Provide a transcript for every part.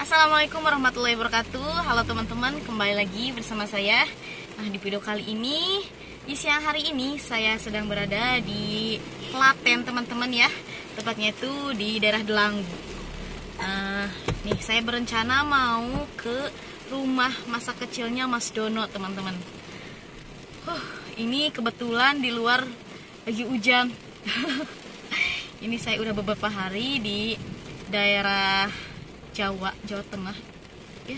Assalamualaikum warahmatullahi wabarakatuh. Halo teman-teman, kembali lagi bersama saya. Nah, di video kali ini, di siang hari ini saya sedang berada di Klaten teman-teman ya. Tepatnya itu di daerah Delanggu. Nih saya berencana mau ke rumah masa kecilnya Mas Dono teman-teman. Ini kebetulan di luar lagi hujan. Ini saya udah beberapa hari di daerah Jawa Tengah ya,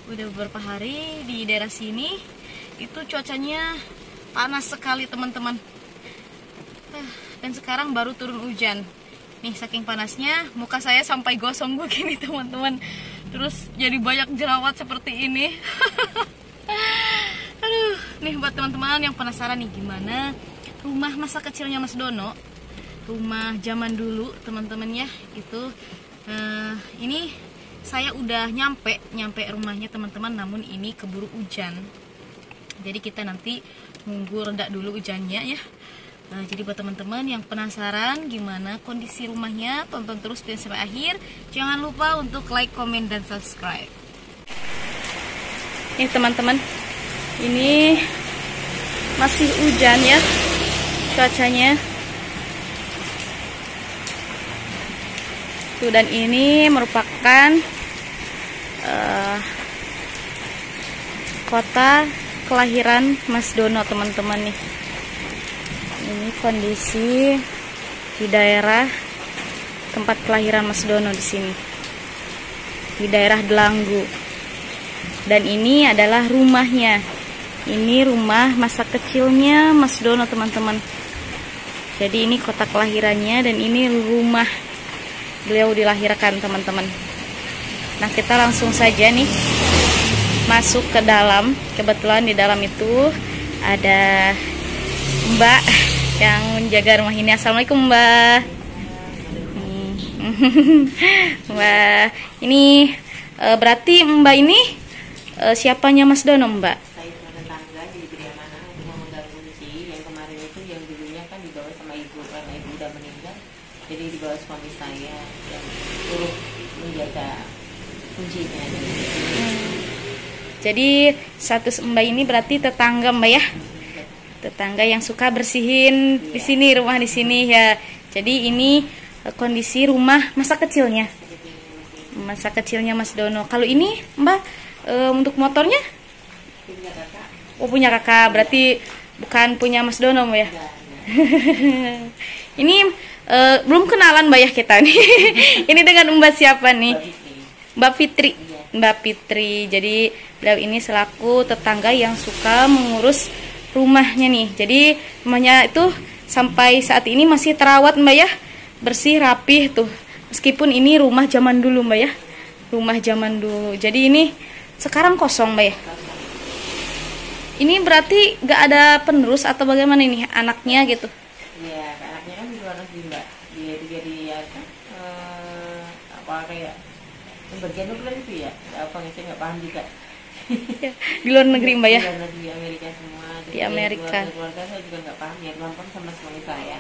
udah beberapa hari di daerah sini itu cuacanya panas sekali teman-teman. Dan sekarang baru turun hujan nih, saking panasnya muka saya sampai gosong begini teman-teman, terus jadi banyak jerawat seperti ini. Aduh, nih buat teman-teman yang penasaran nih gimana rumah masa kecilnya Mas Dono, rumah zaman dulu teman-teman ya, itu ini saya udah nyampe rumahnya teman-teman, namun ini keburu hujan. Jadi kita nanti nunggu reda dulu hujannya ya. Jadi buat teman-teman yang penasaran gimana kondisi rumahnya, tonton terus video sampai akhir. Jangan lupa untuk like, komen, dan subscribe. Ini teman-teman, ini masih hujan ya cuacanya. Dan ini merupakan kota kelahiran Mas Dono teman-teman nih. Ini kondisi di daerah tempat kelahiran Mas Dono di sini, di daerah Delanggu. Dan ini adalah rumahnya. Ini rumah masa kecilnya Mas Dono teman-teman. Jadi ini kota kelahirannya dan ini rumah beliau dilahirkan teman-teman. Nah kita langsung saja nih masuk ke dalam. Kebetulan di dalam itu ada Mbak yang menjaga rumah ini. Assalamualaikum Mbak. Mbak ini berarti Mbak ini siapanya Mas Dono Mbak? Saya tetangga di Beriamana untuk mau mengganggu sih. Yang kemarin itu yang dulunya kan dibawa sama ibu, karena ibu udah meninggal, jadi dibawa suami saya yang turut menjaga kuncinya. Jadi status Mbak ini berarti tetangga Mbak ya? Tetangga yang suka bersihin di sini, rumah di sini ya. Jadi ini kondisi rumah masa kecilnya. Masa kecilnya Mas Dono. Kalau ini Mbak untuk motornya? Punya kakak. Oh punya kakak, berarti bukan punya Mas Dono Mbak ya? Ini belum kenalan Mbak ya kita nih. Ini dengan Mbak siapa nih? Mbak Fitri. Mbak Fitri. Jadi beliau ini selaku tetangga yang suka mengurus rumahnya nih. Jadi rumahnya itu sampai saat ini masih terawat Mbak ya, bersih rapih tuh. Meskipun ini rumah zaman dulu Mbak ya, rumah zaman dulu. Jadi ini sekarang kosong Mbak ya. Ini berarti gak ada penerus atau bagaimana ini anaknya gitu? Iya, anaknya kan di luar negeri Mbak. Dia jadi apa kayak pembagian nuklir itu ya? Apa saya nggak paham juga. Di luar negeri Mbak ya? Di luar negeri, Amerika semua. Di Amerika. Keluarga saya juga nggak paham ya, nonton sama suami saya.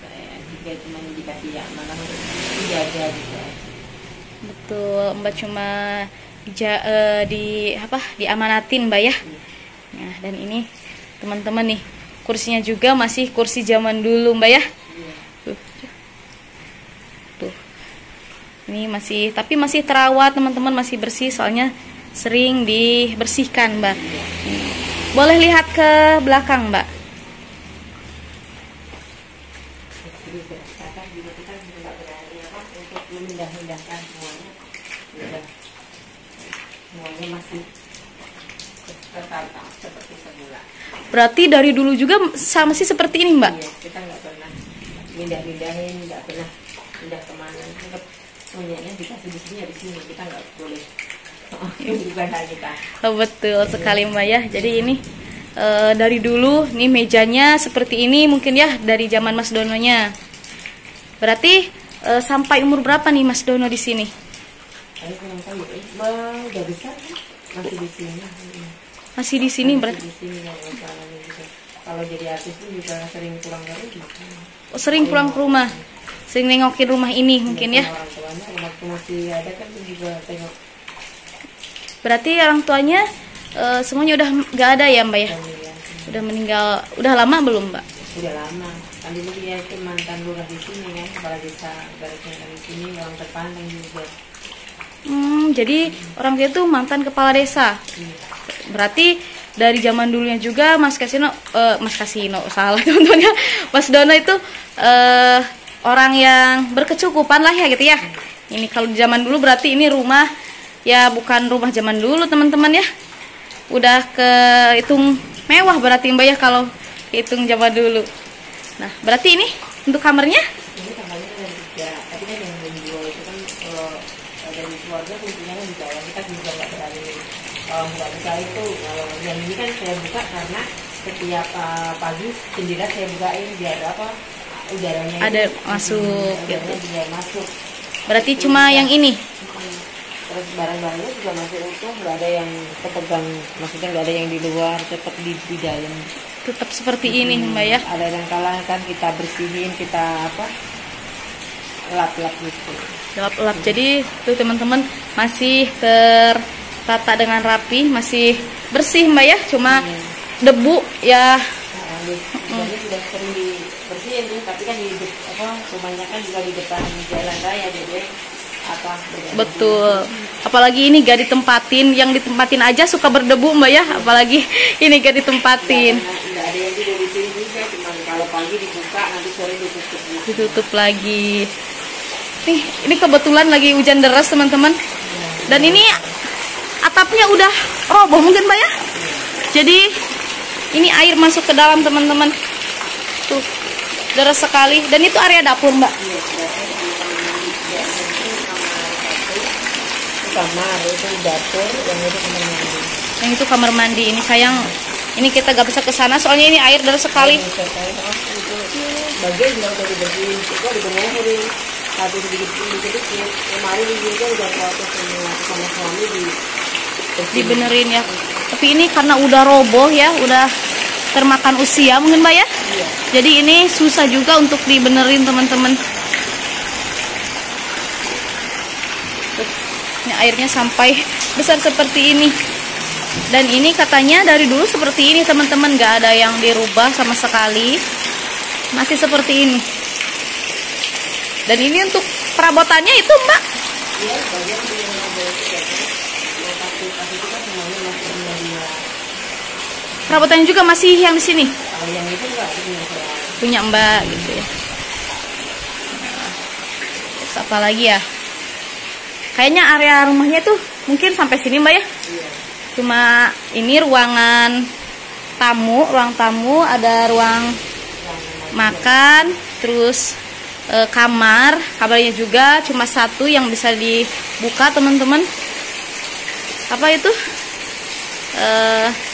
Saya juga cuma dikasih yang mana untuk dijaga gitu. Betul, Mbak cuma diamanatin Mbak ya. Nah, dan ini teman-teman nih, kursinya juga masih kursi zaman dulu Mbak ya. Tuh. Ini masih, tapi masih terawat teman-teman, masih bersih soalnya sering dibersihkan Mbak. Boleh lihat ke belakang Mbak. Untuk memindah-mindahkan semuanya. Semuanya masih tertata seperti semula. Berarti dari dulu juga sama sih seperti ini Mbak? Iya, kita nggak pernah mindah-mindahin, nggak pernah pindah kemana. Semuanya dikasih di sini, ya di sini, kita nggak boleh. Bukan hal kita. Oh, betul sekali Mbak ya. Jadi ini dari dulu nih mejanya seperti ini mungkin ya, dari zaman Mas Dononya. Berarti sampai umur berapa nih Mas Dono di sini? Saya kurang tahu, udah besar kan? Masih di sini. Masih di sini berarti. Di sini kalau jadi artis itu juga sering pulang ke rumah. Oh, sering pulang ke rumah. Sering nengokin rumah ini mungkin ya. Orang tuanya waktu masih ada kan juga tengok Berarti orang tuanya semuanya udah nggak ada ya Mbak ya? Udah meninggal, udah lama belum Mbak? Udah lama. Kan dulu dia itu mantan lurah di sini kan, kepala desa garisnya dari sini, orang terpandang juga. Jadi orang dia tuh mantan kepala desa. Berarti dari zaman dulunya juga Mas Kasino salah teman-teman ya. Mas Dono itu orang yang berkecukupan lah ya gitu ya. Ini kalau di zaman dulu berarti ini rumah ya, bukan rumah zaman dulu teman-teman ya. Udah kehitung mewah berarti Mbak ya kalau hitung zaman dulu. Nah, berarti ini untuk kamarnya? Ini kamarnya ada 3, tapi kan yang menjual itu kan kalau dari keluarga kuncinya kan di bawah, kita juga nggak berani nggak buka itu. Kalau yang ini kan saya buka karena setiap pagi jendela saya bukain biar apa udaranya Ada itu, masuk udaranya gitu. biar masuk. Berarti cuma yang ini. Terus barang-barangnya juga masih utuh, nggak ada yang kepegang, maksudnya nggak ada yang di luar, tetap di dalam. Tetap seperti ini Mbak ya. Ada yang kalah kan kita bersihin, kita apa lap-lap gitu. Lap-lap. Jadi tuh teman-teman masih tertata dengan rapi, masih bersih Mbak ya. Cuma debu ya. Jadi sudah sering dibersihin tuh, tapi kan di rumahnya kan juga di depan jalan raya, jadi apa? Betul. Apalagi ini gak ditempatin, yang ditempatin aja suka berdebu Mbak ya. Apalagi ini gak ditempatin. Nggak ada yang tidur di sini juga, cuma kalau pagi dibuka, nanti sore ditutup. Ditutup lagi. Nih, ini kebetulan lagi hujan deras teman-teman. Dan ini atapnya udah roboh mungkin Mbak ya. Jadi ini air masuk ke dalam teman-teman. Tuh, deras sekali. Dan itu area dapur Mbak. Kamar itu dapur, yang itu kamar mandi. Yang itu kamar mandi. Ini sayang, ini kita gak bisa ke sana soalnya ini air deras sekali. Itu bagian juga udah dibersihin, itu dibenerin. Tapi sedikit-sedikit. Kemarin juga udah proses sama suami dibenerin ya. Tapi ini karena udah roboh ya, udah termakan usia mungkin Mbak ya. Iya. Jadi ini susah juga untuk dibenerin teman-teman. Ini airnya sampai besar seperti ini. Dan ini katanya dari dulu seperti ini teman-teman, gak ada yang dirubah sama sekali. Masih seperti ini. Dan ini untuk perabotannya itu Mbak. Iya, bagian yang itu kan semuanya masih India. Perabotannya juga masih yang di sini. Kalau yang itu enggak Punya Mbak gitu ya. Terus apa lagi ya? Kayaknya area rumahnya tuh mungkin sampai sini Mbak ya. Iya. Cuma ini ruang tamu, ada ruang makan, terus kamarnya juga cuma satu yang bisa dibuka teman-teman. Apa itu?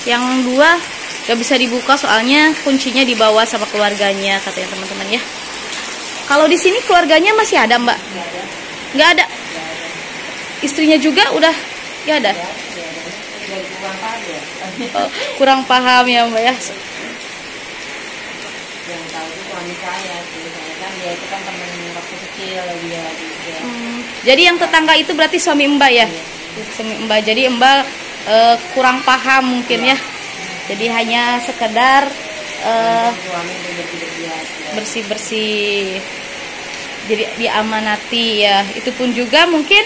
Yang dua gak bisa dibuka soalnya kuncinya dibawa sama keluarganya katanya teman-teman ya. Kalau di sini keluarganya masih ada Mbak? Nggak ada. Istrinya juga udah nggak ada. Kurang paham ya Mbak ya. Yang tahu itu suami saya kan dia itu kan teman waktu kecil dia juga. Jadi yang tetangga itu berarti suami Mbak ya? Suami Mbak. Jadi Mbak kurang paham mungkin ya. Jadi hanya sekedar bersih-bersih. Jadi diamanati ya. Itu pun juga mungkin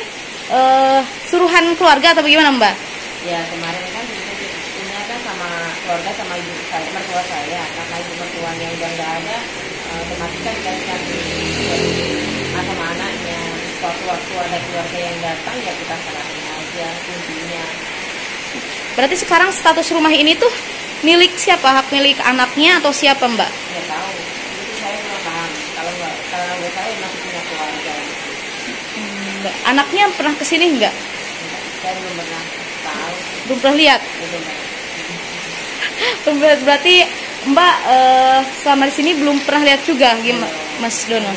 suruhan keluarga atau bagaimana Mbak? Ya kemarin kan punya kan sama keluarga sama ibu saya, mertua saya, karena ibu mertuanya udah nggak ada, otomatis kan dikasihkan sama anaknya. Waktu ada keluarga yang datang ya kita serahin aja kuncinya. Berarti sekarang status rumah ini tuh milik siapa? Hak milik anaknya atau siapa Mbak? Nggak tahu, itu saya belum paham. Kalau nggak tahu masih punya keluarga. Anaknya pernah kesini nggak? Saya belum pernah tahu. Belum pernah lihat? Belum. Berarti Mbak selama di sini belum pernah lihat juga gimana Mas Dono?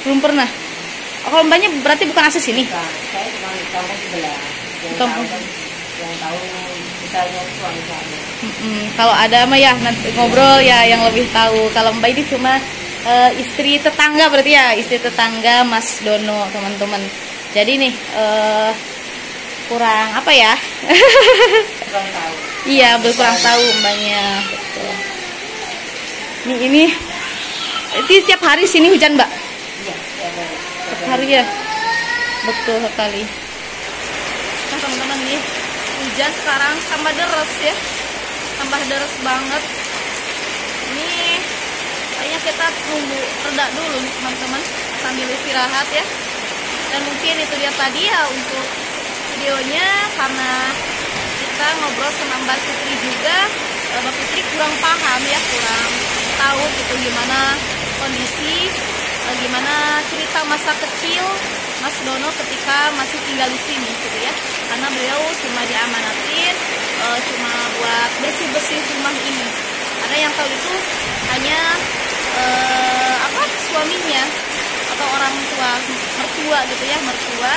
Belum pernah. Kalau Mbaknya berarti bukan asli sini? Bukan, saya cuma di kampung sebelah. Yang tahu misalnya suami saya. Kalau ada mah ya nanti ngobrol ya yang lebih tahu. Kalau Mbak ini cuma istri tetangga berarti ya, istri tetangga Mas Dono teman-teman. Jadi nih kurang apa ya? Kurang tahu. Iya, kurang tahu mbaknya. Betul. Ini tiap hari sini hujan, Mbak? Iya, Tiap hari ya. Betul sekali. Nah, teman-teman nih, hujan sekarang tambah deras ya. Tambah deras banget. Ini kayaknya kita tunggu reda dulu nih, teman-teman, sambil istirahat ya. Dan mungkin itu dia tadi ya untuk videonya, karena kita ngobrol sama Mbak Fitri juga. Mbak Fitri kurang paham ya, kurang tahu gitu gimana kondisi, gimana cerita masa kecil Mas Dono ketika masih tinggal di sini gitu ya. Karena beliau cuma diamanatin cuma buat bersih-bersih rumah ini. Ada yang tahu itu hanya suaminya atau orang tua, mertua gitu ya, mertua.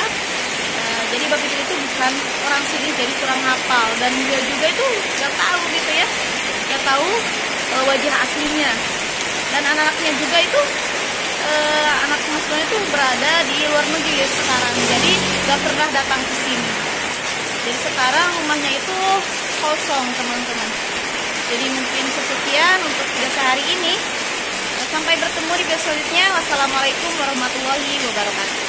Jadi Mbak Fitri itu bukan orang sini, jadi kurang hafal, dan dia juga itu nggak tahu gitu ya, nggak tahu wajah aslinya. Dan anak-anaknya juga itu anak Mas Dono itu berada di luar negeri ya sekarang, jadi nggak pernah datang ke sini. Jadi sekarang rumahnya itu kosong, teman-teman. Jadi mungkin sekian untuk jasa hari ini. Sampai bertemu di video selanjutnya. Wassalamualaikum warahmatullahi wabarakatuh.